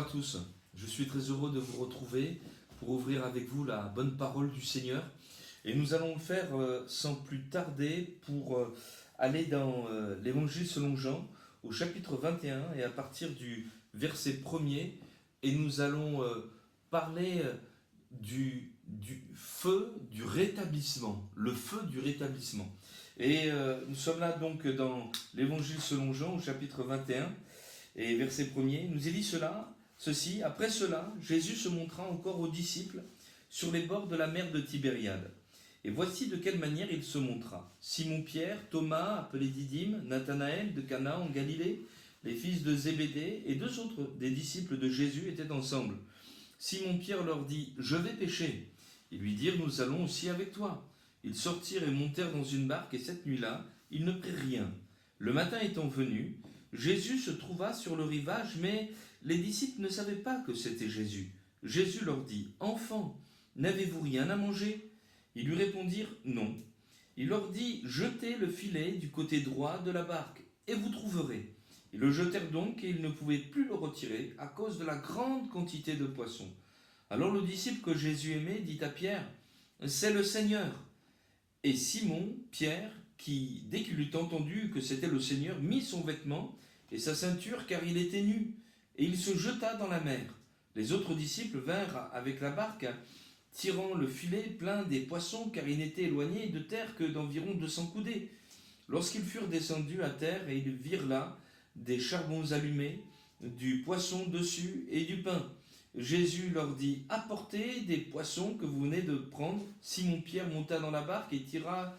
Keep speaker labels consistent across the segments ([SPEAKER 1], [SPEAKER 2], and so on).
[SPEAKER 1] tous, je suis très heureux de vous retrouver pour ouvrir avec vous la bonne parole du Seigneur. Et nous allons le faire sans plus tarder pour aller dans l'Évangile selon Jean au chapitre 21 et à partir du verset 1er. Et nous allons parler du feu du rétablissement, le feu du rétablissement. Et nous sommes là donc dans l'Évangile selon Jean au chapitre 21 et verset 1er. Nous est dit ceci, après cela, Jésus se montra encore aux disciples sur les bords de la mer de Tibériade. Et voici de quelle manière il se montra. Simon-Pierre, Thomas, appelé Didyme, Nathanaël de Cana en Galilée, les fils de Zébédée et deux autres des disciples de Jésus étaient ensemble. Simon-Pierre leur dit « Je vais pêcher ». Ils lui dirent « Nous allons aussi avec toi ». Ils sortirent et montèrent dans une barque et cette nuit-là, ils ne prirent rien. Le matin étant venu, Jésus se trouva sur le rivage, mais les disciples ne savaient pas que c'était Jésus. Jésus leur dit « Enfants, n'avez-vous rien à manger ?» Ils lui répondirent « Non ». Il leur dit « Jetez le filet du côté droit de la barque, et vous trouverez. » Ils le jetèrent donc, et ils ne pouvaient plus le retirer à cause de la grande quantité de poissons. Alors le disciple que Jésus aimait dit à Pierre « C'est le Seigneur !» Et Simon, Pierre, qui, dès qu'il eut entendu que c'était le Seigneur, mit son vêtement et sa ceinture, car il était nu, et il se jeta dans la mer. Les autres disciples vinrent avec la barque, tirant le filet plein des poissons, car il n'était éloigné de terre que d'environ 200 coudées. Lorsqu'ils furent descendus à terre, et ils virent là des charbons allumés, du poisson dessus et du pain. Jésus leur dit « Apportez des poissons que vous venez de prendre. » Simon-Pierre monta dans la barque et tira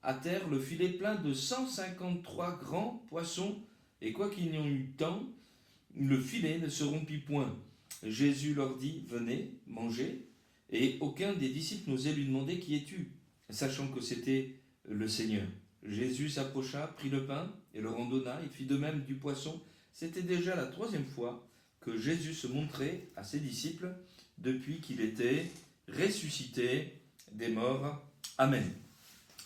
[SPEAKER 1] à terre le filet plein de 153 grands poissons. Et quoiqu'ils n'y en eût tant, le filet ne se rompit point. Jésus leur dit « Venez, mangez. » Et aucun des disciples n'osait lui demander « Qui es-tu » sachant que c'était le Seigneur. Jésus s'approcha, prit le pain et le rendonna. Il fit de même du poisson. C'était déjà la 3e fois que Jésus se montrait à ses disciples depuis qu'il était ressuscité des morts. Amen.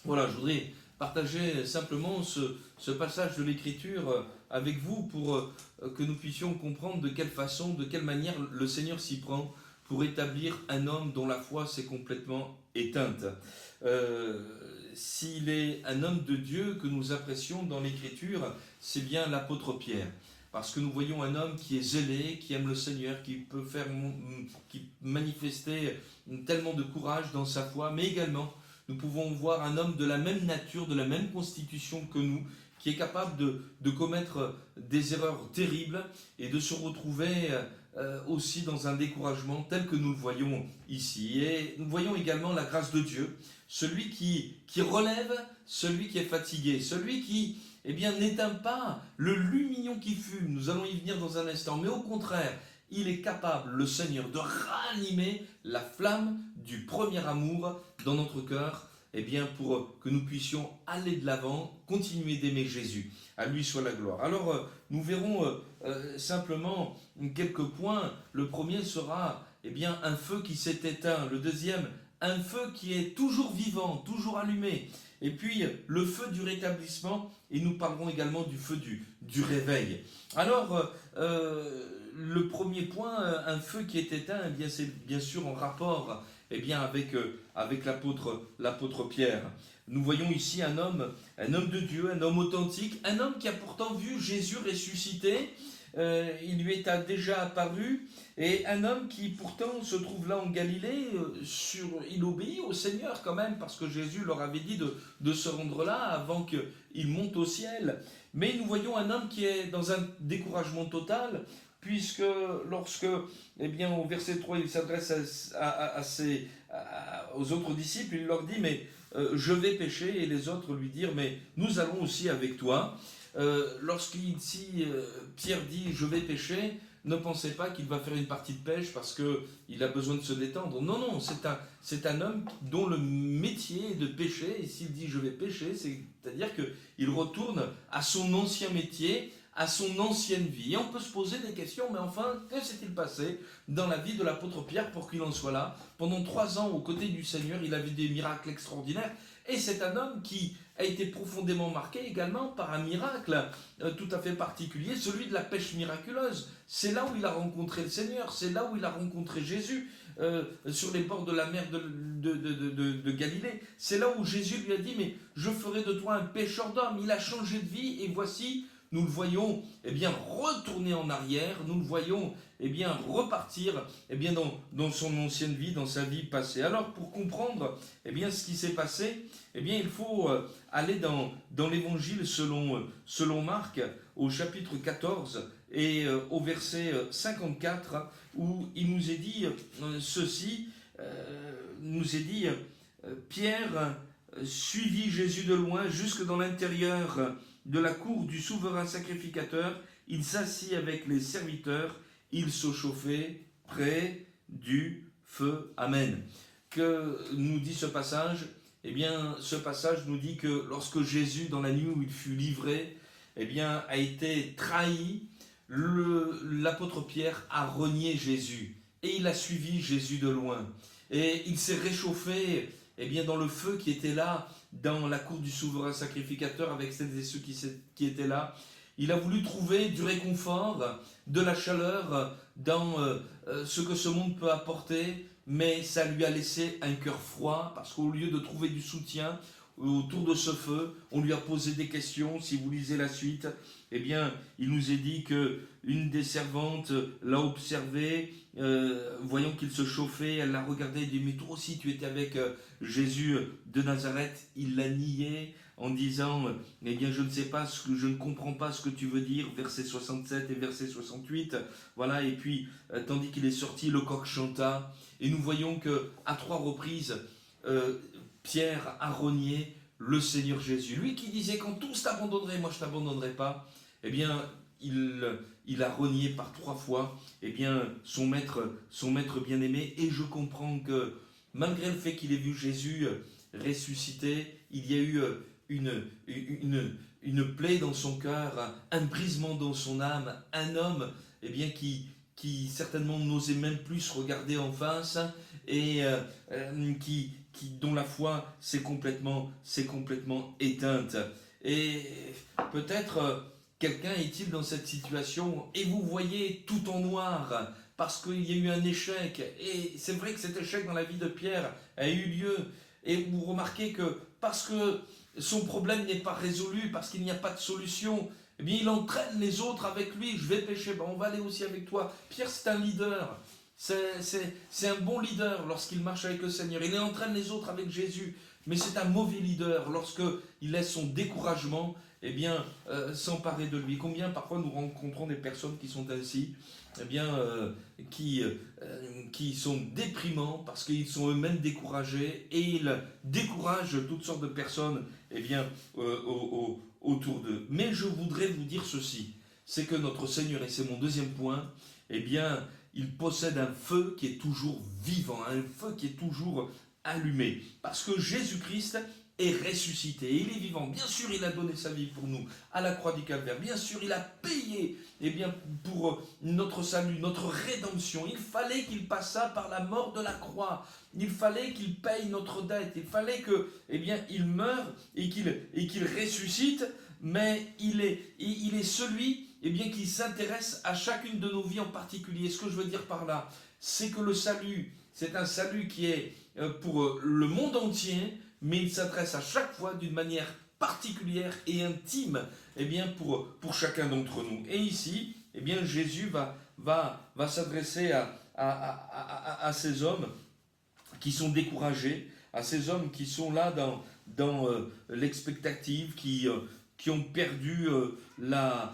[SPEAKER 1] Voilà, je voudrais partager simplement ce passage de l'Écriture avec vous pour que nous puissions comprendre de quelle façon, de quelle manière le Seigneur s'y prend pour établir un homme dont la foi s'est complètement éteinte. S'il est un homme de Dieu que nous apprécions dans l'Écriture, c'est bien l'apôtre Pierre. Parce que nous voyons un homme qui est zélé, qui aime le Seigneur, qui peut manifester tellement de courage dans sa foi, mais également nous pouvons voir un homme de la même nature, de la même constitution que nous, qui est capable de commettre des erreurs terribles et de se retrouver aussi dans un découragement tel que nous le voyons ici. Et nous voyons également la grâce de Dieu, celui qui relève celui qui est fatigué, celui qui n'éteint pas le lumignon qui fume. Nous allons y venir dans un instant, mais au contraire, il est capable, le Seigneur, de ranimer la flamme du premier amour dans notre cœur, pour que nous puissions aller de l'avant, continuer d'aimer Jésus. À lui soit la gloire. Alors, nous verrons simplement quelques points. Le premier sera un feu qui s'est éteint. Le deuxième, un feu qui est toujours vivant, toujours allumé. Et puis, le feu du rétablissement, et nous parlerons également du feu du réveil. Alors, le premier point, un feu qui est éteint, c'est bien sûr en rapport avec l'apôtre Pierre. Nous voyons ici un homme de Dieu, un homme authentique, un homme qui a pourtant vu Jésus ressuscité. Il lui est déjà apparu, et un homme qui pourtant se trouve là en Galilée, il obéit au Seigneur quand même, parce que Jésus leur avait dit de se rendre là avant qu'il monte au ciel. Mais nous voyons un homme qui est dans un découragement total, puisque lorsque, au verset 3, il s'adresse aux autres disciples, il leur dit « Mais je vais pêcher », et les autres lui dirent « Mais nous allons aussi avec toi ». Pierre dit « Je vais pêcher », ne pensez pas qu'il va faire une partie de pêche parce qu'il a besoin de se détendre. Non, c'est un homme dont le métier est de pêcher, et s'il dit « je vais pêcher », c'est-à-dire qu'il retourne à son ancien métier, à son ancienne vie. Et on peut se poser des questions, mais enfin, que s'est-il passé dans la vie de l'apôtre Pierre pour qu'il en soit là? Pendant 3 ans, aux côtés du Seigneur, il a vu des miracles extraordinaires. Et c'est un homme qui a été profondément marqué également par un miracle tout à fait particulier, celui de la pêche miraculeuse. C'est là où il a rencontré le Seigneur, c'est là où il a rencontré Jésus, sur les bords de la mer de Galilée. C'est là où Jésus lui a dit, mais je ferai de toi un pêcheur d'hommes. Il a changé de vie et voici, nous le voyons retourner en arrière, nous le voyons repartir dans son ancienne vie, dans sa vie passée. Alors pour comprendre ce qui s'est passé, il faut aller dans l'évangile selon Marc, au chapitre 14 et au verset 54, où il nous est dit ceci, Pierre suivit Jésus de loin jusque dans l'intérieur de la cour du souverain sacrificateur. Il s'assit avec les serviteurs, il se chauffait près du feu. Amen. Que nous dit ce passage? Ce passage nous dit que lorsque Jésus, dans la nuit où il fut livré, a été trahi, l'apôtre Pierre a renié Jésus et il a suivi Jésus de loin. Et il s'est réchauffé dans le feu qui était là, dans la cour du souverain sacrificateur, avec celles et ceux qui étaient là. Il a voulu trouver du réconfort, de la chaleur dans ce que ce monde peut apporter, mais ça lui a laissé un cœur froid, parce qu'au lieu de trouver du soutien autour de ce feu, on lui a posé des questions. Si vous lisez la suite, il nous est dit qu'une des servantes l'a observé, voyant qu'il se chauffait, elle l'a regardé et dit, mais toi aussi tu étais avec Jésus de Nazareth. Il l'a nié en disant, je ne sais pas, je ne comprends pas ce que tu veux dire, verset 67 et verset 68, voilà, et puis, tandis qu'il est sorti, le coq chanta, et nous voyons qu'à 3 reprises, Pierre a renié le Seigneur Jésus. Lui qui disait, quand tous t'abandonneraient, moi je ne t'abandonnerai pas, il a renié par 3 fois son maître bien-aimé. Et je comprends que malgré le fait qu'il ait vu Jésus ressuscité, il y a eu une plaie dans son cœur, un brisement dans son âme, un homme qui certainement n'osait même plus se regarder en face et dont la foi s'est complètement éteinte. Et peut-être quelqu'un est-il dans cette situation et vous voyez tout en noir parce qu'il y a eu un échec. Et c'est vrai que cet échec dans la vie de Pierre a eu lieu. Et vous remarquez que parce que son problème n'est pas résolu, parce qu'il n'y a pas de solution, il entraîne les autres avec lui. Je vais pêcher, on va aller aussi avec toi. Pierre, c'est un leader. C'est un bon leader lorsqu'il marche avec le Seigneur. Il entraîne les autres avec Jésus. Mais c'est un mauvais leader lorsqu'il laisse son découragement s'emparer de lui. Combien parfois nous rencontrons des personnes qui sont ainsi, qui sont déprimants parce qu'ils sont eux-mêmes découragés et ils découragent toutes sortes de personnes autour d'eux. Mais je voudrais vous dire ceci, c'est que notre Seigneur, et c'est mon deuxième point, il possède un feu qui est toujours vivant, un feu qui est toujours allumé, parce que Jésus-Christ est ressuscité, il est vivant. Bien sûr, il a donné sa vie pour nous à la croix du Calvaire. Bien sûr, il a payé pour notre salut, notre rédemption. Il fallait qu'il passât par la mort de la croix. Il fallait qu'il paye notre dette. Il fallait que, il meure et qu'il ressuscite. Mais il est celui qui s'intéresse à chacune de nos vies en particulier. Ce que je veux dire par là, c'est que le salut, c'est un salut qui est pour le monde entier, mais il s'adresse à chaque fois d'une manière particulière et intime pour chacun d'entre nous. Et ici, Jésus va s'adresser à ces hommes qui sont découragés, à ces hommes qui sont là dans l'expectative, qui ont perdu la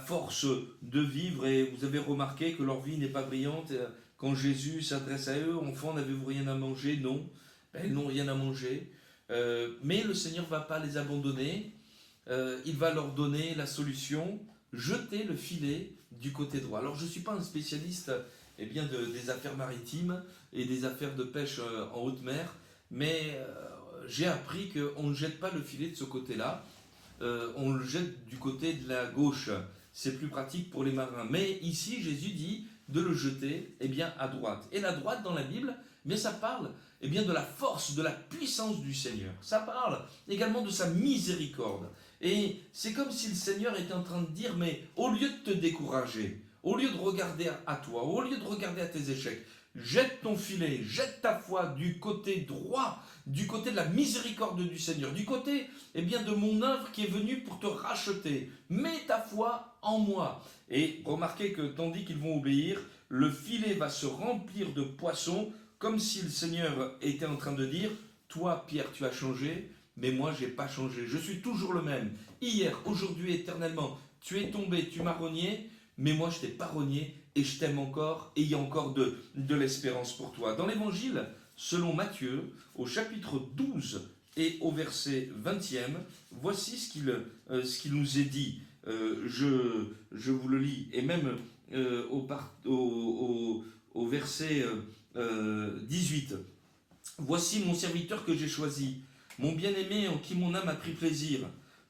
[SPEAKER 1] force de vivre. Et vous avez remarqué que leur vie n'est pas brillante. Quand Jésus s'adresse à eux, « Enfants, n'avez-vous rien à manger ?» Non, ils n'ont rien à manger. Mais le Seigneur ne va pas les abandonner. Il va leur donner la solution, jeter le filet du côté droit. Alors je ne suis pas un spécialiste des affaires maritimes et des affaires de pêche en haute mer, mais j'ai appris qu'on ne jette pas le filet de ce côté-là. on le jette du côté de la gauche. C'est plus pratique pour les marins. Mais ici, Jésus dit de le jeter à droite. Et la droite dans la Bible, ça parle de la force, de la puissance du Seigneur. Ça parle également de sa miséricorde. Et c'est comme si le Seigneur était en train de dire, mais au lieu de te décourager, au lieu de regarder à toi, au lieu de regarder à tes échecs, jette ton filet, jette ta foi du côté droit, du côté de la miséricorde du Seigneur, du côté de mon œuvre qui est venue pour te racheter. Mets ta foi en moi. Et remarquez que tandis qu'ils vont obéir, le filet va se remplir de poissons, comme si le Seigneur était en train de dire, toi Pierre tu as changé, mais moi je n'ai pas changé. Je suis toujours le même. Hier, aujourd'hui, éternellement, tu es tombé, tu m'as rogné, mais moi je ne t'ai pas rogné et je t'aime encore et il y a encore de l'espérance pour toi. Dans l'évangile, selon Matthieu, au chapitre 12 et au verset 20e, voici ce qu'il nous est dit. Je vous le lis, et même au verset 18. Voici mon serviteur que j'ai choisi, mon bien-aimé en qui mon âme a pris plaisir.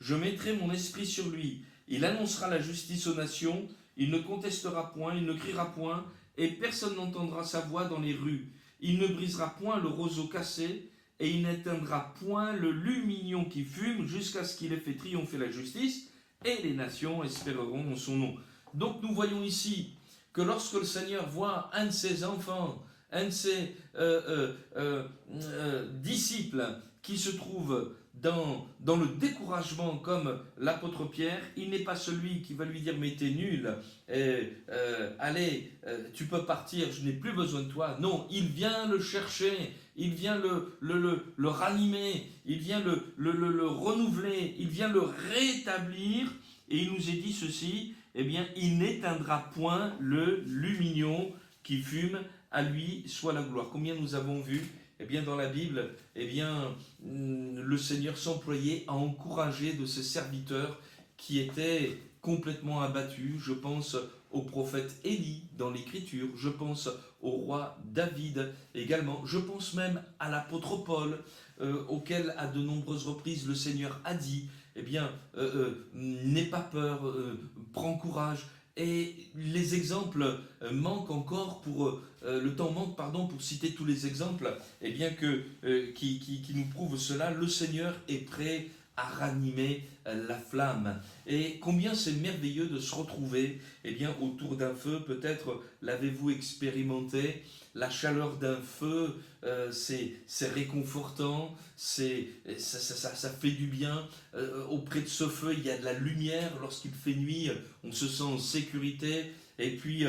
[SPEAKER 1] Je mettrai mon esprit sur lui. Il annoncera la justice aux nations. Il ne contestera point, il ne criera point, et personne n'entendra sa voix dans les rues. Il ne brisera point le roseau cassé, et il n'éteindra point le lumignon qui fume, jusqu'à ce qu'il ait fait triompher la justice, et les nations espéreront en son nom. Donc nous voyons ici que lorsque le Seigneur voit un de ses enfants, un de ses disciples qui se trouve dans le découragement comme l'apôtre Pierre, il n'est pas celui qui va lui dire mais t'es nul, allez, tu peux partir, je n'ai plus besoin de toi. Non, il vient le chercher, il vient le ranimer, il vient le renouveler, il vient le rétablir, et il nous est dit ceci, il n'éteindra point le lumignon qui fume, à lui soit la gloire. Combien nous avons vu dans la Bible, le Seigneur s'employait à encourager de ses serviteurs qui étaient complètement abattus. Je pense au prophète Élie dans l'Écriture, je pense au roi David également, je pense même à l'apôtre Paul, auquel à de nombreuses reprises le Seigneur a dit, n'aie pas peur, prends courage. Et les exemples manquent encore le temps manque pour citer tous les exemples qui nous prouvent cela. Le Seigneur est prêt à ranimer la flamme. Et combien c'est merveilleux de se retrouver autour d'un feu. Peut-être l'avez-vous expérimenté. La chaleur d'un feu, c'est réconfortant, ça fait du bien. Auprès de ce feu, il y a de la lumière. Lorsqu'il fait nuit, on se sent en sécurité. Et puis,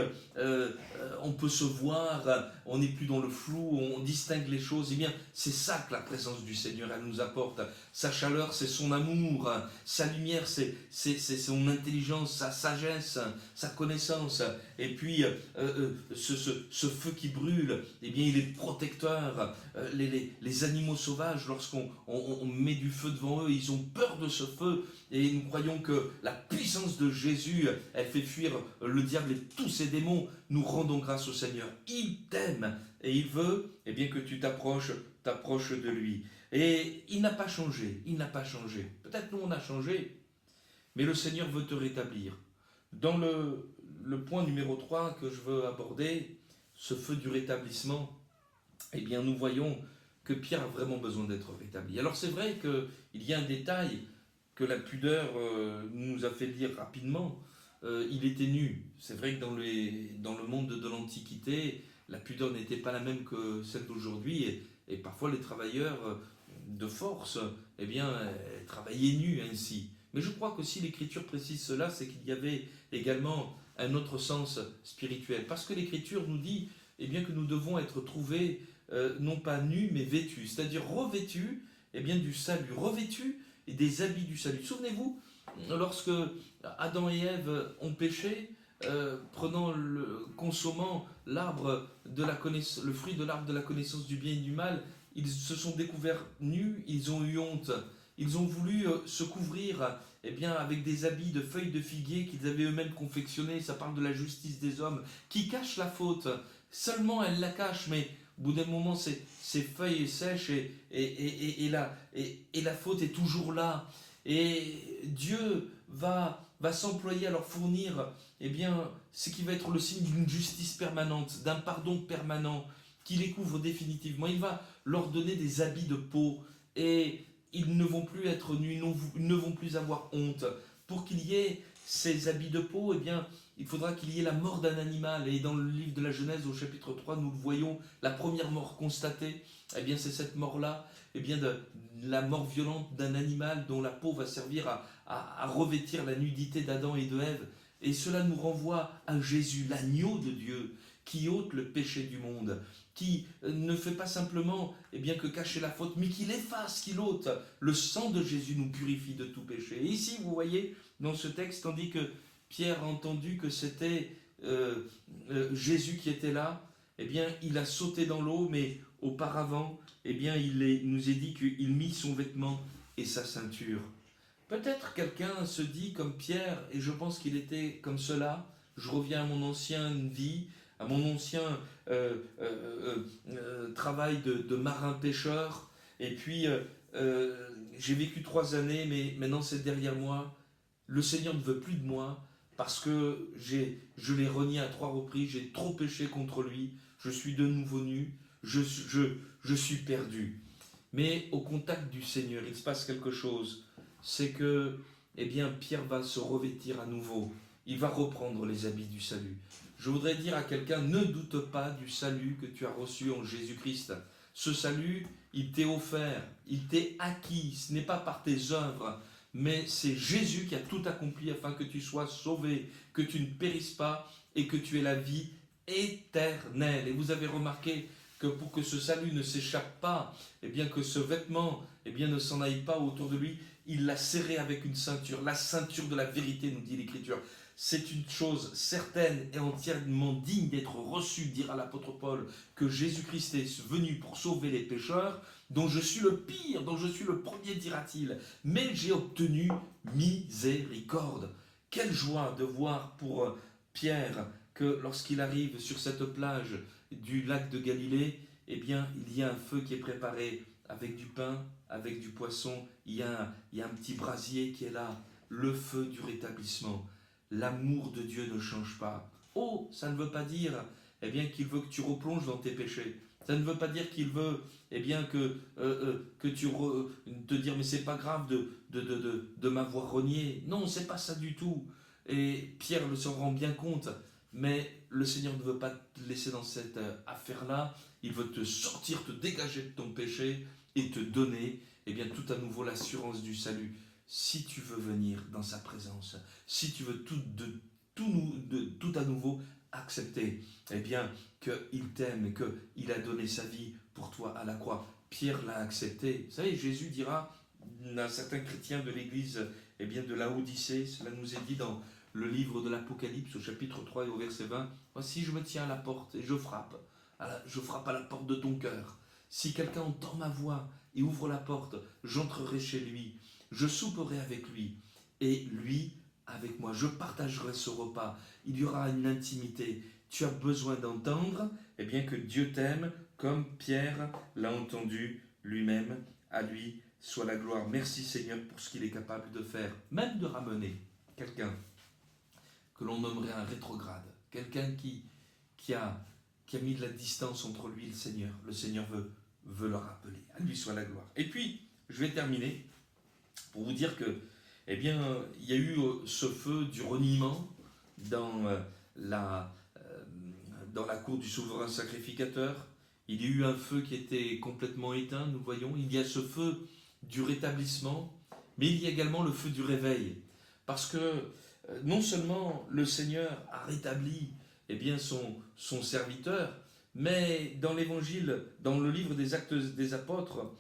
[SPEAKER 1] on peut se voir, on n'est plus dans le flou, on distingue les choses. C'est ça que la présence du Seigneur, elle nous apporte. Sa chaleur, c'est son amour. Sa lumière, c'est son intelligence, sa sagesse, sa connaissance. Et puis, ce feu qui brûle, il est protecteur. Les animaux sauvages, lorsqu'on met du feu devant eux, ils ont peur de ce feu. Et nous croyons que la puissance de Jésus, elle fait fuir le diable et tous ses démons. Nous rendons grâce au Seigneur. Il t'aime et il veut que tu t'approches de lui. Et il n'a pas changé, Peut-être nous on a changé, mais le Seigneur veut te rétablir. Dans le point numéro 3 que je veux aborder, ce feu du rétablissement, nous voyons que Pierre a vraiment besoin d'être rétabli. Alors c'est vrai qu'il y a un détail que la pudeur nous a fait lire rapidement. Il était nu. C'est vrai que dans le monde de l'Antiquité, la pudeur n'était pas la même que celle d'aujourd'hui, et parfois les travailleurs de force travaillaient nus ainsi. Mais je crois que si l'Écriture précise cela, c'est qu'il y avait également un autre sens spirituel. Parce que l'Écriture nous dit que nous devons être trouvés non pas nus mais vêtus, c'est-à-dire revêtus du salut, revêtus des habits du salut. Souvenez-vous, lorsque Adam et Ève ont péché, consommant le fruit de l'arbre de la connaissance du bien et du mal, ils se sont découverts nus, ils ont eu honte, ils ont voulu se couvrir avec des habits de feuilles de figuier qu'ils avaient eux-mêmes confectionnés. Ça parle de la justice des hommes qui cache la faute. Seulement elle la cache, mais au bout d'un moment ces feuilles sèchent et la faute est toujours là. Et Dieu va s'employer à leur fournir ce qui va être le signe d'une justice permanente, d'un pardon permanent qui les couvre définitivement. Il va leur donner des habits de peau et ils ne vont plus être nus, ils ne vont plus avoir honte. Pour qu'il y ait ces habits de peau, il faudra qu'il y ait la mort d'un animal. Et dans le livre de la Genèse, au chapitre 3, nous le voyons, la première mort constatée, c'est cette mort-là, de la mort violente d'un animal dont la peau va servir à revêtir la nudité d'Adam et de Ève. Et cela nous renvoie à Jésus, l'agneau de Dieu, qui ôte le péché du monde, qui ne fait pas simplement que cacher la faute, mais qui l'efface, qui l'ôte. Le sang de Jésus nous purifie de tout péché. Et ici, vous voyez, dans ce texte, tandis que Pierre a entendu que c'était Jésus qui était là, il a sauté dans l'eau, mais auparavant, il nous est dit qu'il mit son vêtement et sa ceinture. Peut-être quelqu'un se dit comme Pierre, et je pense qu'il était comme cela, je reviens à mon ancienne vie, à mon ancien travail de marin-pêcheur, et puis j'ai vécu 3 années, mais maintenant c'est derrière moi. Le Seigneur ne veut plus de moi, parce que je l'ai renié à 3 reprises, j'ai trop péché contre lui, je suis de nouveau nu, je suis perdu. Mais au contact du Seigneur, il se passe quelque chose, c'est que Pierre va se revêtir à nouveau, il va reprendre les habits du salut. Je voudrais dire à quelqu'un, ne doute pas du salut que tu as reçu en Jésus-Christ. Ce salut, il t'est offert, il t'est acquis, ce n'est pas par tes œuvres, mais c'est Jésus qui a tout accompli afin que tu sois sauvé, que tu ne périsses pas et que tu aies la vie éternelle. Et vous avez remarqué que pour que ce salut ne s'échappe pas, que ce vêtement ne s'en aille pas autour de lui, il l'a serré avec une ceinture, la ceinture de la vérité, nous dit l'Écriture. C'est une chose certaine et entièrement digne d'être reçue, dira l'apôtre Paul, que Jésus-Christ est venu pour sauver les pécheurs, dont je suis le pire, dont je suis le premier, dira-t-il, mais j'ai obtenu miséricorde. Quelle joie de voir pour Pierre que lorsqu'il arrive sur cette plage du lac de Galilée, il y a un feu qui est préparé avec du pain, avec du poisson, il y a un petit brasier qui est là, le feu du rétablissement. L'amour de Dieu ne change pas. Oh, ça ne veut pas dire qu'il veut que tu replonges dans tes péchés. Ça ne veut pas dire qu'il veut que tu te dire mais c'est pas grave de m'avoir renié. Non, c'est pas ça du tout. Et Pierre s'en rend bien compte. Mais le Seigneur ne veut pas te laisser dans cette affaire-là. Il veut te sortir, te dégager de ton péché et te donner tout à nouveau l'assurance du salut. Si tu veux venir dans sa présence, si tu veux tout à nouveau accepter, qu'il t'aime et qu'il a donné sa vie pour toi à la croix. Pierre l'a accepté. Vous savez, Jésus dira à certains chrétiens de l'église de Laodicée, cela nous est dit dans le livre de l'Apocalypse au chapitre 3 et au verset 20, « Voici, je me tiens à la porte et je frappe à la porte de ton cœur. Si quelqu'un entend ma voix et ouvre la porte, j'entrerai chez lui. Je souperai avec lui et lui avec moi. Je partagerai ce repas. Il y aura une intimité. Tu as besoin d'entendre que Dieu t'aime comme Pierre l'a entendu lui-même. À lui soit la gloire. Merci Seigneur pour ce qu'il est capable de faire. Même de ramener quelqu'un que l'on nommerait un rétrograde. Quelqu'un qui a mis de la distance entre lui et le Seigneur. Le Seigneur veut le rappeler. À lui soit la gloire. Et puis, je vais terminer pour vous dire que, il y a eu ce feu du reniement dans la cour du souverain sacrificateur. Il y a eu un feu qui était complètement éteint, nous voyons. Il y a ce feu du rétablissement, mais il y a également le feu du réveil. Parce que non seulement le Seigneur a rétabli son serviteur, mais dans l'évangile, dans le livre des Actes des Apôtres,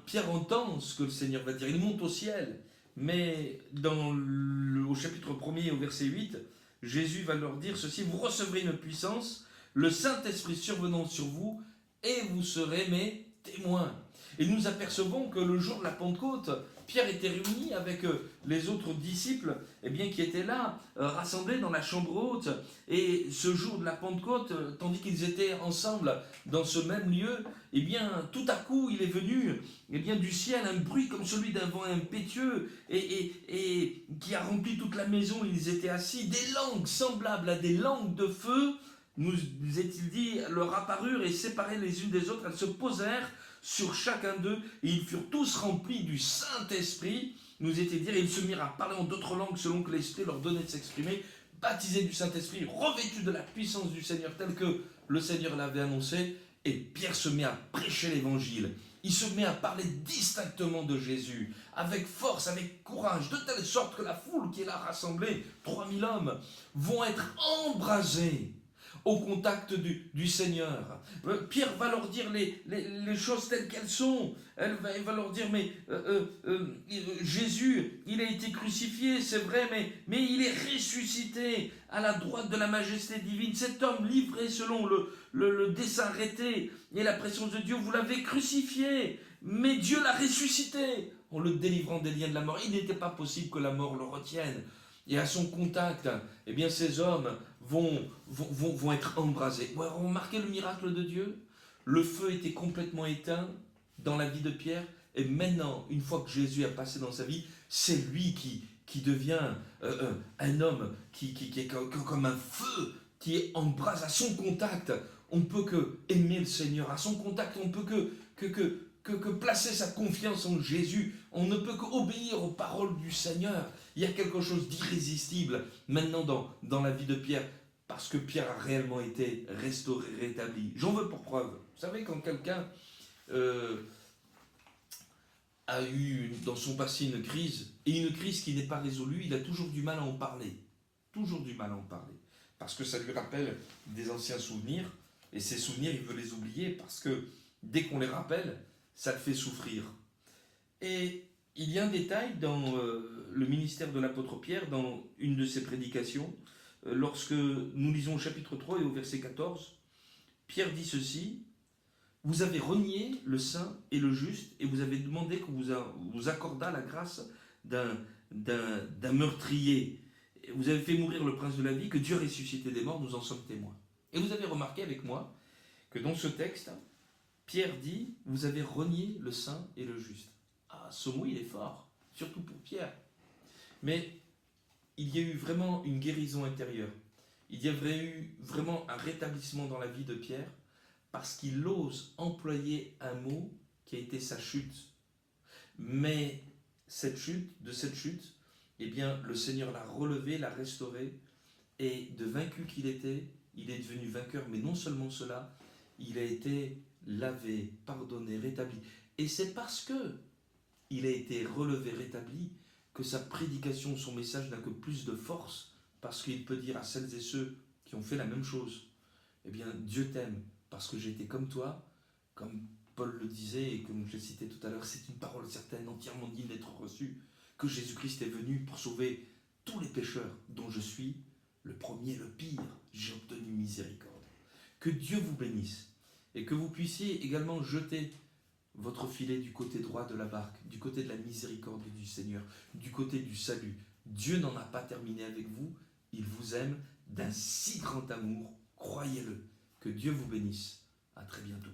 [SPEAKER 1] Pierre entend ce que le Seigneur va dire. Il monte au ciel, mais au chapitre 1er, au verset 8, Jésus va leur dire ceci: vous recevrez une puissance, le Saint-Esprit survenant sur vous, et vous serez mes témoins. Et nous apercevons que le jour de la Pentecôte, Pierre était réuni avec les autres disciples qui étaient là, rassemblés dans la chambre haute. Et ce jour de la Pentecôte, tandis qu'ils étaient ensemble dans ce même lieu, tout à coup, il est venu du ciel un bruit comme celui d'un vent impétueux et qui a rempli toute la maison. Ils étaient assis, des langues semblables à des langues de feu, nous est-il dit, leur apparurent et séparées les unes des autres. Elles se posèrent sur chacun d'eux, et ils furent tous remplis du Saint-Esprit, nous était dit, et ils se mirent à parler en d'autres langues selon que l'Esprit leur donnait de s'exprimer, baptisés du Saint-Esprit, revêtus de la puissance du Seigneur, tel que le Seigneur l'avait annoncé. Et Pierre se met à prêcher l'Évangile. Il se met à parler distinctement de Jésus, avec force, avec courage, de telle sorte que la foule qui est là rassemblée, 3000 hommes, vont être embrasés au contact du Seigneur. Pierre va leur dire les choses telles qu'elles sont. Il va leur dire, Jésus, il a été crucifié, c'est vrai, mais il est ressuscité à la droite de la majesté divine. Cet homme livré selon le dessein arrêté et la présence de Dieu, vous l'avez crucifié, mais Dieu l'a ressuscité en le délivrant des liens de la mort. Il n'était pas possible que la mort le retienne. Et à son contact, ces hommes vont être embrasés. Vous avez remarqué le miracle de Dieu? Le feu était complètement éteint dans la vie de Pierre, et maintenant, une fois que Jésus a passé dans sa vie, c'est lui qui devient un homme qui est comme un feu qui embrase à son contact. On ne peut que aimer le Seigneur. À son contact, on ne peut que placer sa confiance en Jésus. On ne peut qu'obéir aux paroles du Seigneur. Il y a quelque chose d'irrésistible maintenant dans la vie de Pierre, parce que Pierre a réellement été restauré, rétabli. J'en veux pour preuve. Vous savez, quand quelqu'un a eu dans son passé une crise, et une crise qui n'est pas résolue, il a toujours du mal à en parler. Toujours du mal à en parler. Parce que ça lui rappelle des anciens souvenirs, et ces souvenirs, il veut les oublier, parce que dès qu'on les rappelle, ça le fait souffrir. Et il y a un détail dans le ministère de l'apôtre Pierre, dans une de ses prédications, lorsque nous lisons au chapitre 3 et au verset 14, Pierre dit ceci: « Vous avez renié le saint et le juste, et vous avez demandé qu'on vous accordât la grâce d'un meurtrier. Vous avez fait mourir le prince de la vie, que Dieu ressuscité des morts, nous en sommes témoins. » Et vous avez remarqué avec moi que dans ce texte, Pierre dit « Vous avez renié le saint et le juste ». Ah, ce mot, il est fort, surtout pour Pierre. Mais il y a eu vraiment une guérison intérieure. Il y avait eu vraiment un rétablissement dans la vie de Pierre, parce qu'il ose employer un mot qui a été sa chute. Mais de cette chute, le Seigneur l'a relevé, l'a restauré, et de vaincu qu'il était, il est devenu vainqueur. Mais non seulement cela, il a été lavé, pardonné, rétabli. Et c'est parce que il a été relevé, rétabli, que sa prédication, son message n'a que plus de force, parce qu'il peut dire à celles et ceux qui ont fait la même chose, Dieu t'aime, parce que j'ai été comme toi, comme Paul le disait et comme je l'ai cité tout à l'heure, c'est une parole certaine, entièrement digne d'être reçue, que Jésus-Christ est venu pour sauver tous les pécheurs, dont je suis le premier, le pire. J'ai obtenu miséricorde. Que Dieu vous bénisse, et que vous puissiez également jeter votre filet du côté droit de la barque, du côté de la miséricorde du Seigneur, du côté du salut. Dieu n'en a pas terminé avec vous, il vous aime d'un si grand amour, croyez-le. Que Dieu vous bénisse. À très bientôt.